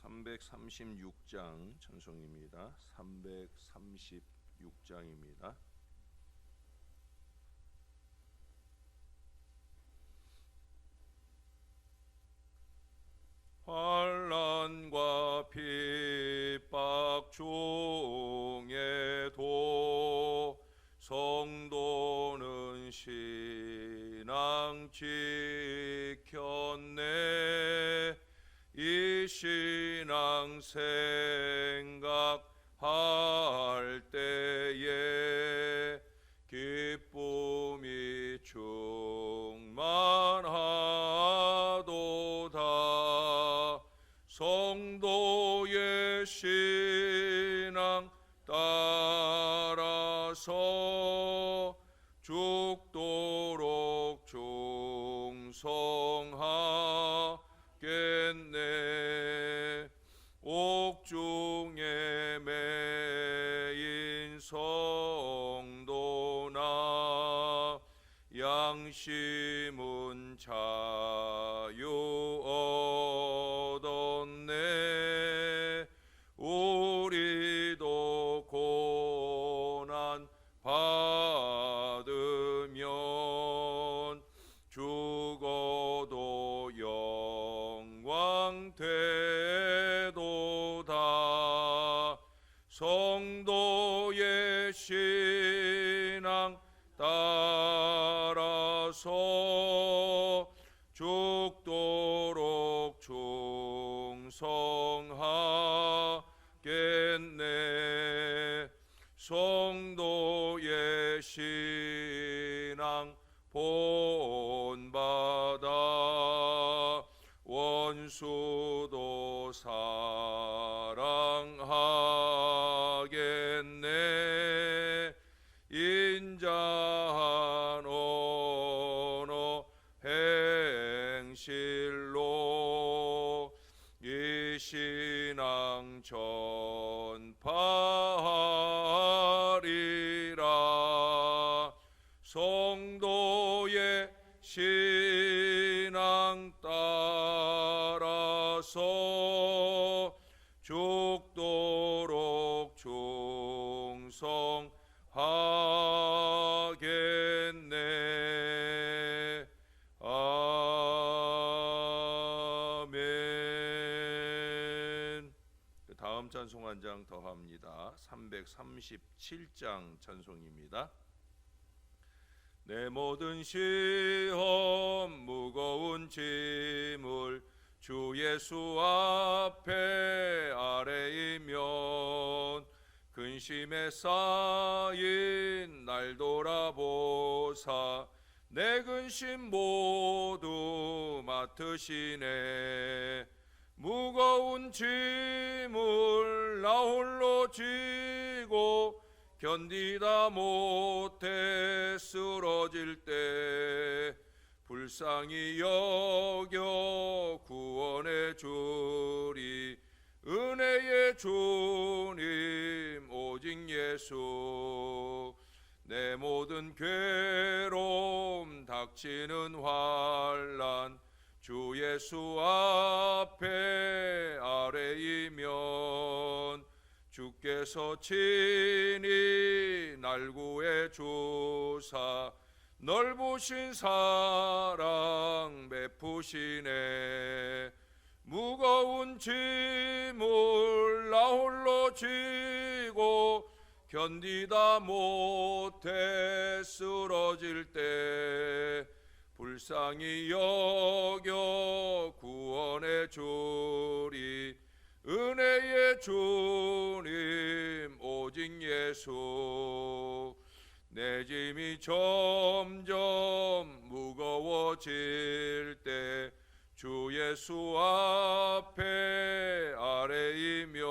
336장 찬송입니다. 336장입니다. 환난과 핍박 중에도 성도는 신앙 지켰네. 이 신앙 생각할 때에 기쁨이 충만하도다. 성도의 신앙 따라서 죽도록 충성하겠네. 옥중에 매인 성도나 양심은 자유 얻었네. 우리도 고난 받으면 죽어도 영광 되도다. 성도의 신앙 따라서 죽도록 충성하겠네. 성도의 신앙 본받아 원수도 사랑하겠네. 인자한 언어 행실로 이 신앙 전파하리라. 성도의 신앙 따라서 죽도록 충성하겠네. 아멘. 다음 찬송 한 장 더 합니다. 337장 찬송입니다. 내 모든 시험 무거운 짐을 주 예수 앞에 아뢰이면 근심에 쌓인 날 돌아보사 내 근심 모두 맡으시네. 무거운 짐을 나 홀로 지고 견디다 못해 쓰러질 때 불쌍히 여겨 구원해 주리. 은혜의 주님 오직 예수. 내 모든 괴로움 닥치는 환난 주 예수 앞에 아뢰이면 주께서 친히 날 구해 주사 넓으신 사랑 베푸시네. 무거운 짐을 나 홀로 지고 견디다 못해 쓰러질 때 불쌍히 여겨 구원해 주리. 은혜의 주님 오직 예수. 내 짐이 점점 무거워질 때 주 예수 앞에 아뢰이면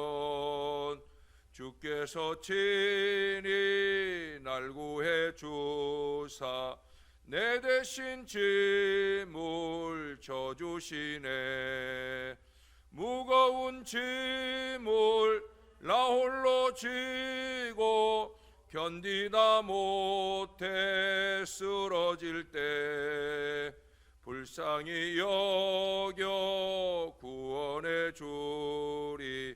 주께서 친히 날 구해 주사 내 대신 짐을 져주시네. 무거운 짐을 나 홀로 지고 견디다 못해 쓰러질 때 불쌍히 여겨 구원해 주리.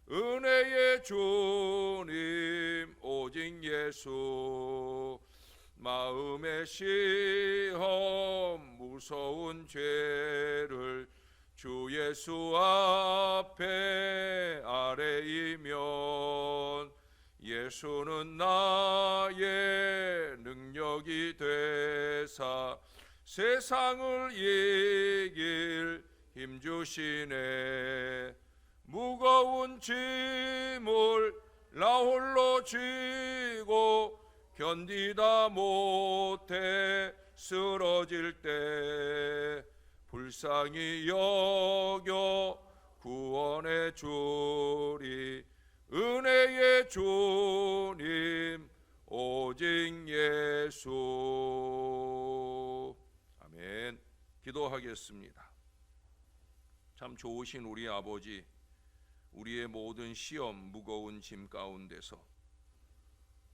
은혜의 주님 오직 예수. 마음의 시험 무서운 죄를 주 예수 앞에 아뢰이면 예수는 나의 능력이 되사 세상을 이길 힘 주시네. 무거운 짐을 나 홀로 지고 견디다 못해 쓰러질 때 불쌍히 여겨 구원해 주리. 은혜의 주님 오직 예수. 아멘. 기도하겠습니다. 참 좋으신 우리 아버지, 우리의 모든 시험 무거운 짐 가운데서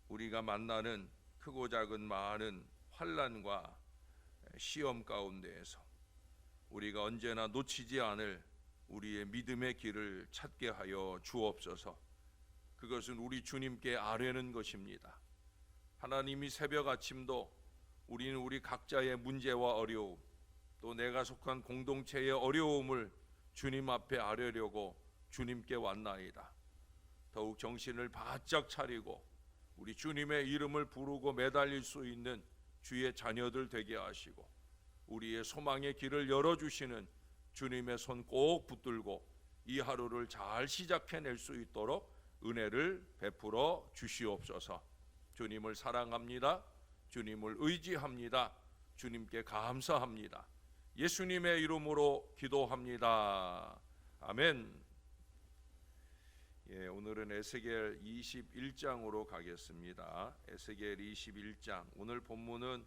우리가 만나는 크고 작은 많은 환난과 시험 가운데에서 우리가 언제나 놓치지 않을 우리의 믿음의 길을 찾게 하여 주옵소서. 그것은 우리 주님께 아뢰는 것입니다. 하나님이 새벽 아침도 우리는 우리 각자의 문제와 어려움, 또 내가 속한 공동체의 어려움을 주님 앞에 아뢰려고 주님께 왔나이다. 더욱 정신을 바짝 차리고 우리 주님의 이름을 부르고 매달릴 수 있는 주의 자녀들 되게 하시고 우리의 소망의 길을 열어주시는 주님의 손 꼭 붙들고 이 하루를 잘 시작해낼 수 있도록 은혜를 베풀어 주시옵소서. 주님을 사랑합니다. 주님을 의지합니다. 주님께 감사합니다. 예수님의 이름으로 기도합니다. 아멘. 오늘은 에스겔 21장으로 가겠습니다. 에스겔 21장. 오늘 본문은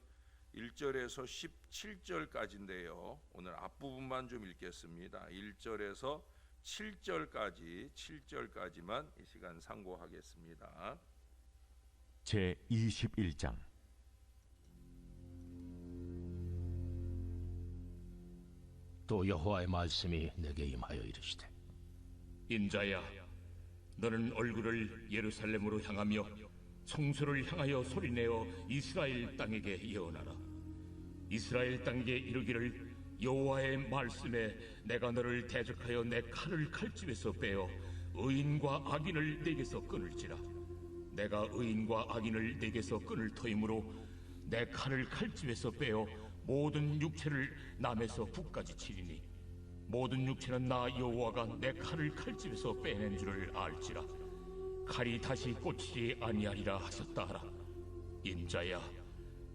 1절에서 17절까지인데요. 오늘 앞부분만 좀 읽겠습니다. 1절에서 7절까지만 이 시간 상고하겠습니다. 제 21장. 또 여호와의 말씀이 내게 임하여 이르시되, 인자야, 너는 얼굴을 예루살렘으로 향하며 성소를 향하여 소리내어 이스라엘 땅에게 예언하라. 이스라엘 땅에게 이르기를, 여호와의 말씀에 내가 너를 대적하여 내 칼을 칼집에서 빼어 의인과 악인을 내게서 끊을지라. 내가 의인과 악인을 내게서 끊을 터이므로 내 칼을 칼집에서 빼어 모든 육체를 남에서 북까지 치리니 모든 육체는 나 여호와가 내 칼을 칼집에서 빼낸 줄을 알지라. 칼이 다시 꽂히지 아니하리라 하셨다 하라. 인자야,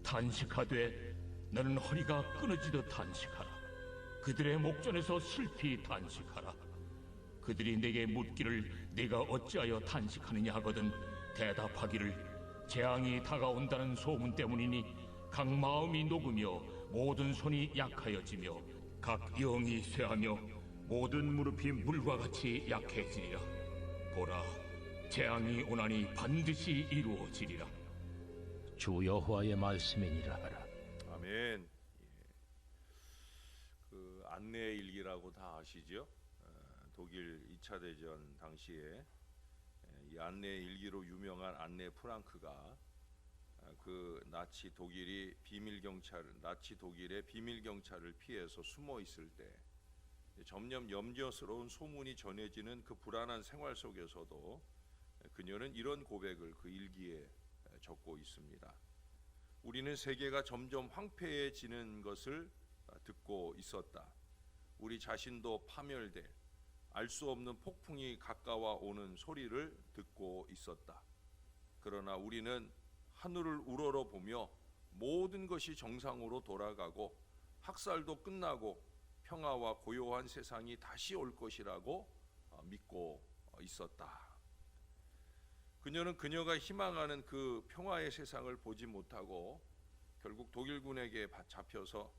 단식하되 너는 허리가 끊어지듯 단식하라. 그들의 목전에서 슬피 단식하라. 그들이 내게 묻기를 네가 어찌하여 단식하느냐 하거든 대답하기를, 재앙이 다가온다는 소문 때문이니 각 마음이 녹으며 모든 손이 약하여지며 각 영이 쇠하며 모든 무릎이 물과 같이 약해지리라. 보라, 재앙이 오나니 반드시 이루어지리라. 주 여호와의 말씀이니라 하라. 아멘. 그 안내의 일기라고 다 아시죠? 독일 2차 대전 당시에 이 안내의 일기로 유명한 안내 프랑크가 그 나치 독일의 비밀 경찰을 피해서 숨어 있을 때 점점 염려스러운 소문이 전해지는 그 불안한 생활 속에서도 그녀는 이런 고백을 그 일기에 적고 있습니다. 우리는 세계가 점점 황폐해지는 것을 듣고 있었다. 우리 자신도 파멸돼 알 수 없는 폭풍이 가까워 오는 소리를 듣고 있었다. 그러나 우리는 하늘을 우러러보며 모든 것이 정상으로 돌아가고 학살도 끝나고 평화와 고요한 세상이 다시 올 것이라고 믿고 있었다. 그녀는 그녀가 희망하는 그 평화의 세상을 보지 못하고 결국 독일군에게 잡혀서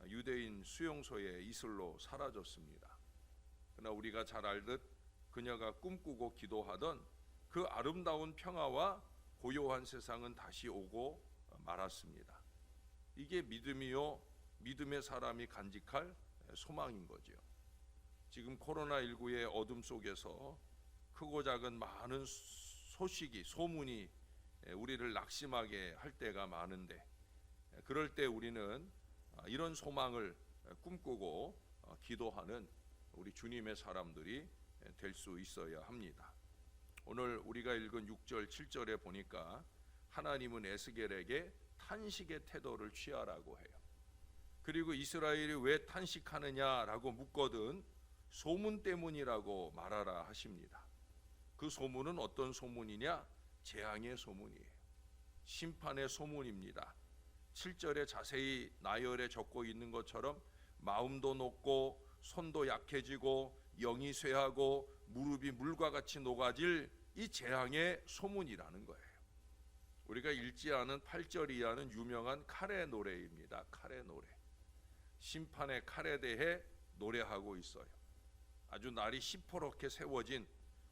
유대인 수용소의 이슬로 사라졌습니다. 그러나 우리가 잘 알듯 그녀가 꿈꾸고 기도하던 그 아름다운 평화와 고요한 세상은 다시 오고 말았습니다. 이게 믿음이요 믿음의 사람이 간직할 소망인 거죠. 지금 코로나19의 어둠 속에서 크고 작은 많은 소식이 소문이 우리를 낙심하게 할 때가 많은데, 그럴 때 우리는 이런 소망을 꿈꾸고 기도하는 우리 주님의 사람들이 될 수 있어야 합니다. 오늘 우리가 읽은 6절 7절에 보니까 하나님은 에스겔에게 탄식의 태도를 취하라고 해요. 그리고 이스라엘이 왜 탄식하느냐라고 묻거든 소문 때문이라고 말하라 하십니다. 그 소문은 어떤 소문이냐? 재앙의 소문이에요. 심판의 소문입니다. 7절에 자세히 나열에 적고 있는 것처럼 마음도 높고 손도 약해지고 영이 쇠하고 무릎이 물과 같이 녹아질 이 재앙의 소문이라는 거예요. 우리가 읽지 않은 8절 이하는 유명한 칼의 노래입니다. 칼의 노래. 심판의 칼에 대해 노래하고 있어요. 아주 날이 시퍼렇게 세워진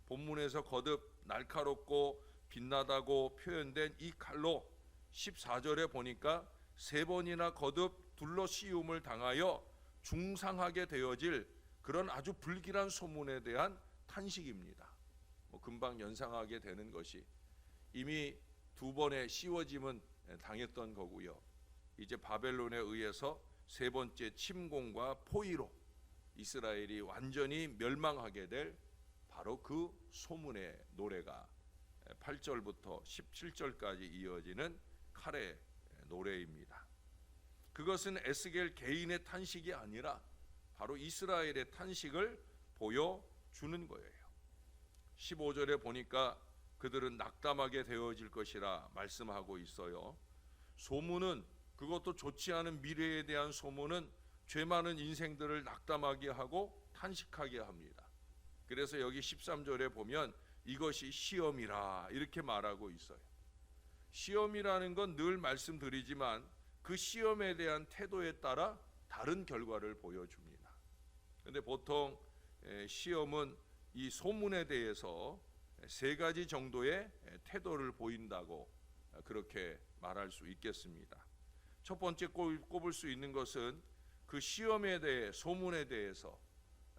본문에서 거듭 날카롭고 빛나다고 표현된 이 칼로 14절에 보니까 3번이나 거듭 둘러 씌움을 당하여 중상하게 되어질 그런 아주 불길한 소문에 대한 탄식입니다. 금방 연상하게 되는 것이 이미 2번의 씌워짐은 당했던 거고요. 이제 바벨론에 의해서 3번째 침공과 포위로 이스라엘이 완전히 멸망하게 될 바로 그 소문의 노래가 8절부터 17절까지 이어지는 칼의 노래입니다. 그것은 에스겔 개인의 탄식이 아니라 바로 이스라엘의 탄식을 보여주는 거예요. 15절에 보니까 그들은 낙담하게 되어질 것이라 말씀하고 있어요. 소문은, 그것도 좋지 않은 미래에 대한 소문은 죄 많은 인생들을 낙담하게 하고 탄식하게 합니다. 그래서 여기 13절에 보면 이것이 시험이라 이렇게 말하고 있어요. 시험이라는 건 늘 말씀드리지만 그 시험에 대한 태도에 따라 다른 결과를 보여줍니다. 그런데 보통 시험은 이 소문에 대해서 3가지 정도의 태도를 보인다고 그렇게 말할 수 있겠습니다. 첫 번째 꼽을 수 있는 것은 그 시험에 대해, 소문에 대해서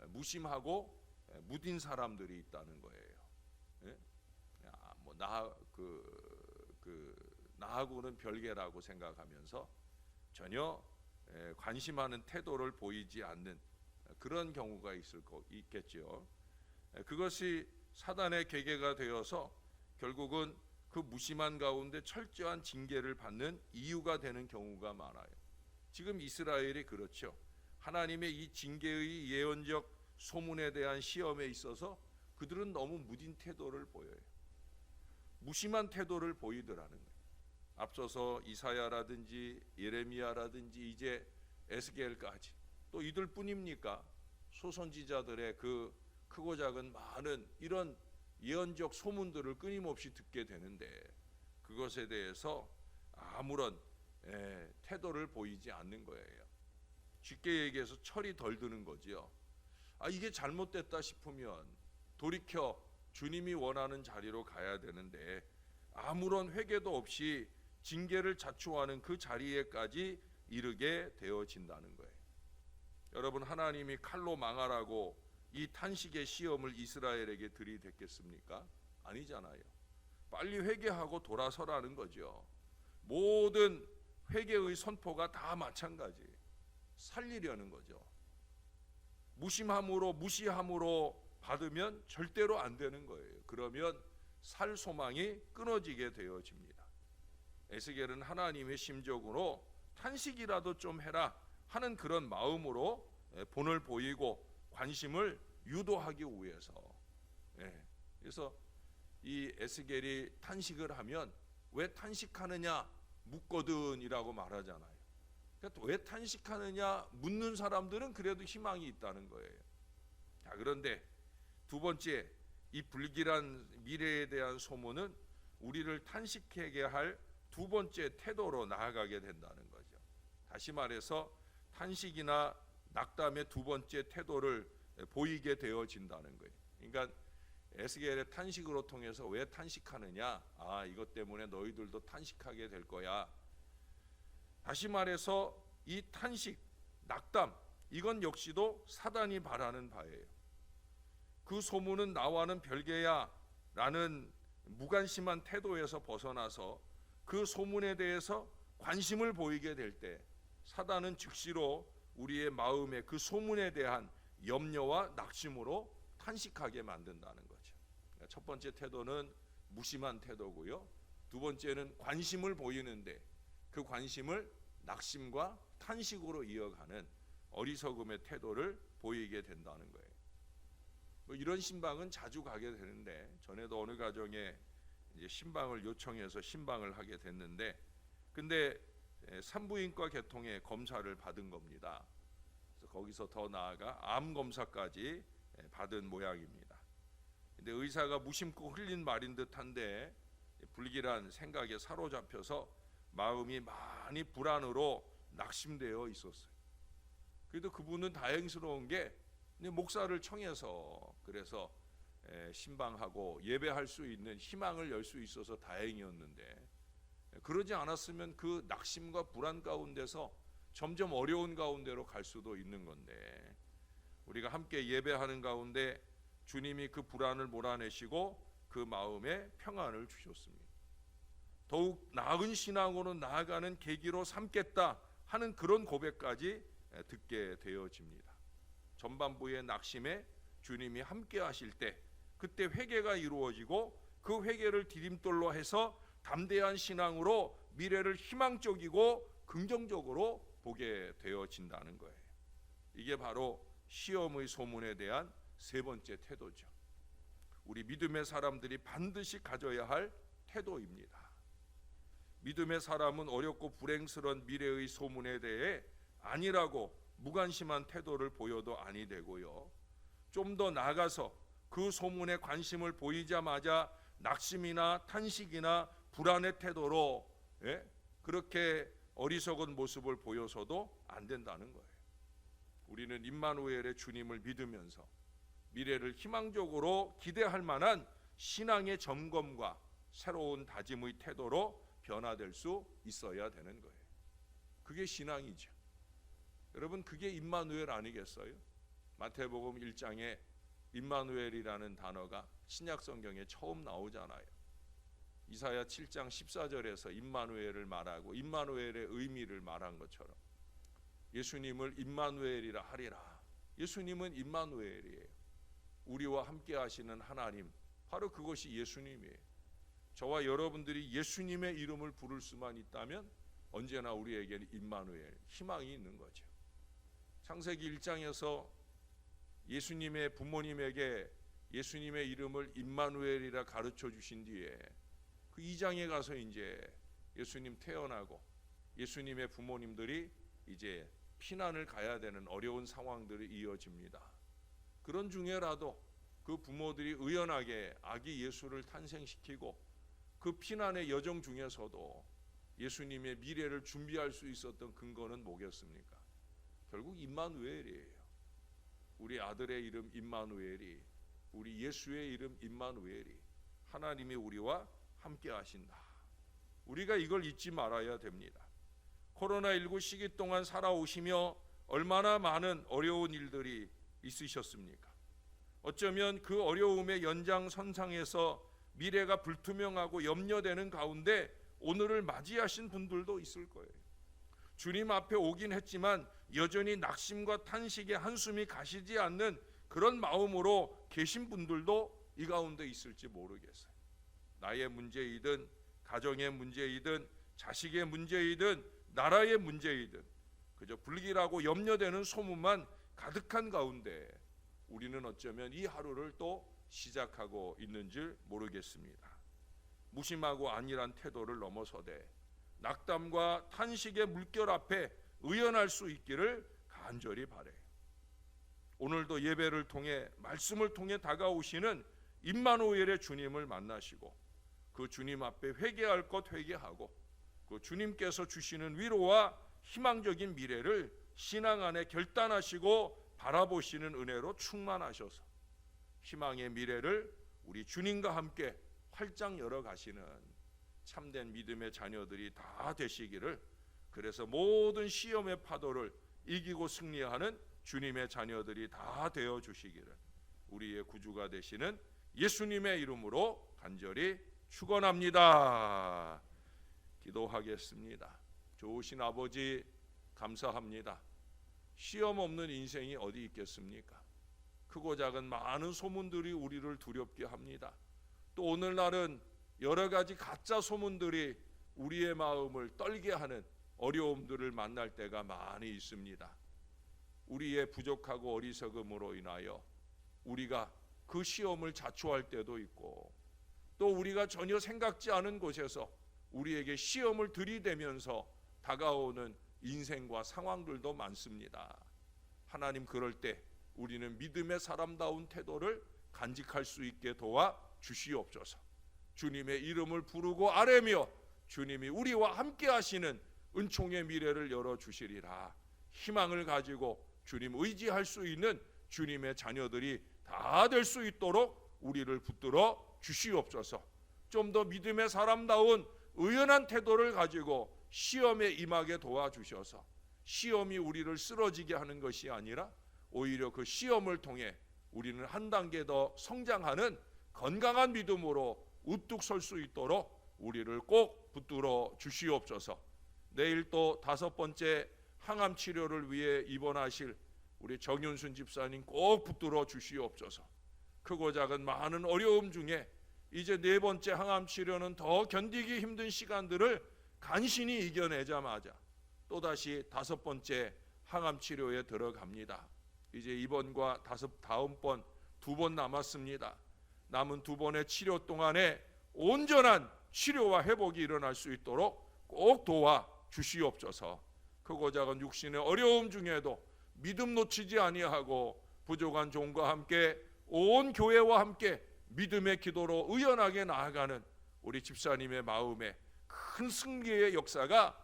무심하고 무딘 사람들이 있다는 거예요. 나하고는 별개라고 생각하면서 전혀 관심하는 태도를 보이지 않는 그런 경우가 있겠죠. 그것이 사단의 계계가 되어서 결국은 그 무심한 가운데 철저한 징계를 받는 이유가 되는 경우가 많아요. 지금 이스라엘이 그렇죠. 하나님의 이 징계의 예언적 소문에 대한 시험에 있어서 그들은 너무 무딘 태도를 보여요. 무심한 태도를 보이더라는 거예요. 앞서서 이사야라든지 예레미야라든지 이제 에스겔까지 또 이들뿐입니까? 소선지자들의 그 크고 작은 많은 이런 예언적 소문들을 끊임없이 듣게 되는데 그것에 대해서 아무런 태도를 보이지 않는 거예요. 쉽게 얘기해서 철이 덜 드는 거지요. 이게 잘못됐다 싶으면 돌이켜 주님이 원하는 자리로 가야 되는데 아무런 회개도 없이 징계를 자초하는 그 자리에까지 이르게 되어진다는 거예요. 여러분, 하나님이 칼로 망하라고 이 탄식의 시험을 이스라엘에게 들이댔겠습니까? 아니잖아요. 빨리 회개하고 돌아서라는 거죠. 모든 회개의 선포가 다 마찬가지. 살리려는 거죠. 무시함으로 받으면 절대로 안 되는 거예요. 그러면 살 소망이 끊어지게 되어집니다. 에스겔은 하나님의 심적으로 탄식이라도 좀 해라 하는 그런 마음으로 본을 보이고 관심을 유도하기 위해서, 그래서 이 에스겔이 탄식을 하면 왜 탄식하느냐 묻거든이라고 말하잖아요. 그러니까 왜 탄식하느냐 묻는 사람들은 그래도 희망이 있다는 거예요. 자, 그런데 두 번째, 이 불길한 미래에 대한 소문은 우리를 탄식하게 할 두 번째 태도로 나아가게 된다는 거죠. 다시 말해서 탄식이나 낙담의 두 번째 태도를 보이게 되어진다는 거예요. 그러니까 에스겔의 탄식으로 통해서 왜 탄식하느냐? 이것 때문에 너희들도 탄식하게 될 거야. 다시 말해서 이 탄식, 낙담, 이건 역시도 사단이 바라는 바예요. 그 소문은 나와는 별개야 라는 무관심한 태도에서 벗어나서 그 소문에 대해서 관심을 보이게 될 때 사단은 즉시로 우리의 마음에 그 소문에 대한 염려와 낙심으로 탄식하게 만든다는 거죠. 첫 번째 태도는 무심한 태도고요. 두 번째는 관심을 보이는데 그 관심을 낙심과 탄식으로 이어가는 어리석음의 태도를 보이게 된다는 거예요. 이런 신방은 자주 가게 되는데 전에도 어느 가정에 이제 신방을 요청해서 신방을 하게 됐는데 근데 산부인과 계통의 검사를 받은 겁니다. 그래서 거기서 더 나아가 암 검사까지 받은 모양입니다. 근데 의사가 무심코 흘린 말인 듯한데 불길한 생각에 사로잡혀서 마음이 많이 불안으로 낙심되어 있었어요. 그래도 그분은 다행스러운 게 목사를 청해서 그래서 신방하고 예배할 수 있는 희망을 열 수 있어서 다행이었는데 그러지 않았으면 그 낙심과 불안 가운데서 점점 어려운 가운데로 갈 수도 있는 건데 우리가 함께 예배하는 가운데 주님이 그 불안을 몰아내시고 그 마음에 평안을 주셨습니다. 더욱 나은 신앙으로 나아가는 계기로 삼겠다 하는 그런 고백까지 듣게 되어집니다. 전반부의 낙심에 주님이 함께 하실 때 그때 회개가 이루어지고 그 회개를 디딤돌로 해서 담대한 신앙으로 미래를 희망적이고 긍정적으로 보게 되어진다는 거예요. 이게 바로 시험의 소문에 대한 세 번째 태도죠. 우리 믿음의 사람들이 반드시 가져야 할 태도입니다. 믿음의 사람은 어렵고 불행스러운 미래의 소문에 대해 아니라고 무관심한 태도를 보여도 아니 되고요. 좀 더 나아가서 그 소문에 관심을 보이자마자 낙심이나 탄식이나 불안의 태도로 그렇게 어리석은 모습을 보여서도 안 된다는 거예요. 우리는 임마누엘의 주님을 믿으면서 미래를 희망적으로 기대할 만한 신앙의 점검과 새로운 다짐의 태도로 변화될 수 있어야 되는 거예요. 그게 신앙이죠. 여러분 그게 임마누엘 아니겠어요? 마태복음 1장에 임마누엘이라는 단어가 신약 성경에 처음 나오잖아요. 이사야 7장 14절에서 임마누엘을 말하고 임마누엘의 의미를 말한 것처럼 예수님을 임마누엘이라 하리라. 예수님은 임마누엘이에요. 우리와 함께 하시는 하나님, 바로 그것이 예수님이에요. 저와 여러분들이 예수님의 이름을 부를 수만 있다면 언제나 우리에게는 임마누엘, 희망이 있는 거죠. 창세기 1장에서 예수님의 부모님에게 예수님의 이름을 임마누엘이라 가르쳐 주신 뒤에 그 2장에 가서 이제 예수님 태어나고 예수님의 부모님들이 이제 피난을 가야 되는 어려운 상황들이 이어집니다. 그런 중에라도 그 부모들이 의연하게 아기 예수를 탄생시키고 그 피난의 여정 중에서도 예수님의 미래를 준비할 수 있었던 근거는 뭐겠습니까? 결국 임마누엘이에요. 우리 아들의 이름 임마누엘이, 우리 예수의 이름 임마누엘이, 하나님이 우리와 함께 하신다. 우리가 이걸 잊지 말아야 됩니다. 코로나19 시기 동안 살아오시며 얼마나 많은 어려운 일들이 있으셨습니까? 어쩌면 그 어려움의 연장선상에서 미래가 불투명하고 염려되는 가운데 오늘을 맞이하신 분들도 있을 거예요. 주님 앞에 오긴 했지만 여전히 낙심과 탄식의 한숨이 가시지 않는 그런 마음으로 계신 분들도 이 가운데 있을지 모르겠어요. 나의 문제이든 가정의 문제이든 자식의 문제이든 나라의 문제이든 그저 불길하고 염려되는 소문만 가득한 가운데 우리는 어쩌면 이 하루를 또 시작하고 있는 줄 모르겠습니다. 무심하고 안일한 태도를 넘어서되 낙담과 탄식의 물결 앞에 의연할 수 있기를 간절히 바라요. 오늘도 예배를 통해 말씀을 통해 다가오시는 임마누엘의 주님을 만나시고 그 주님 앞에 회개할 것 회개하고 그 주님께서 주시는 위로와 희망적인 미래를 신앙 안에 결단하시고 바라보시는 은혜로 충만하셔서 희망의 미래를 우리 주님과 함께 활짝 열어가시는 참된 믿음의 자녀들이 다 되시기를 그래서 모든 시험의 파도를 이기고 승리하는 주님의 자녀들이 다 되어 주시기를 우리의 구주가 되시는 예수님의 이름으로 간절히 축원합니다. 기도하겠습니다. 좋으신 아버지, 감사합니다. 시험 없는 인생이 어디 있겠습니까? 크고 작은 많은 소문들이 우리를 두렵게 합니다. 또 오늘날은 여러 가지 가짜 소문들이 우리의 마음을 떨게 하는 어려움들을 만날 때가 많이 있습니다. 우리의 부족하고 어리석음으로 인하여 우리가 그 시험을 자초할 때도 있고, 또 우리가 전혀 생각지 않은 곳에서 우리에게 시험을 들이대면서 다가오는 인생과 상황들도 많습니다. 하나님, 그럴 때 우리는 믿음의 사람다운 태도를 간직할 수 있게 도와 주시옵소서. 주님의 이름을 부르고 아뢰며 주님이 우리와 함께 하시는 은총의 미래를 열어주시리라. 희망을 가지고 주님 의지할 수 있는 주님의 자녀들이 다 될 수 있도록 우리를 붙들어 주시옵소서. 좀 더 믿음의 사람다운 의연한 태도를 가지고 시험에 임하게 도와주셔서 시험이 우리를 쓰러지게 하는 것이 아니라 오히려 그 시험을 통해 우리는 한 단계 더 성장하는 건강한 믿음으로 우뚝 설 수 있도록 우리를 꼭 붙들어 주시옵소서. 내일 또 5번째 항암 치료를 위해 입원하실 우리 정윤순 집사님 꼭 붙들어 주시옵소서. 크고 작은 많은 어려움 중에 이제 4번째 항암 치료는 더 견디기 힘든 시간들을 간신히 이겨내자마자 또다시 5번째 항암 치료에 들어갑니다. 이제 이번과 다음번 2번 남았습니다. 남은 2번의 치료 동안에 온전한 치료와 회복이 일어날 수 있도록 꼭 도와 주시옵소서. 크고 작은 육신의 어려움 중에도 믿음 놓치지 아니하고 부족한 종과 함께 온 교회와 함께 믿음의 기도로 의연하게 나아가는 우리 집사님의 마음에 큰 승리의 역사가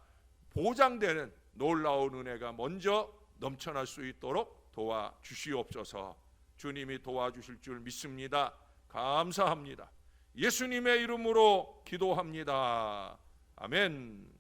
보장되는 놀라운 은혜가 먼저 넘쳐날 수 있도록 도와주시옵소서. 주님이 도와주실 줄 믿습니다. 감사합니다. 예수님의 이름으로 기도합니다. 아멘.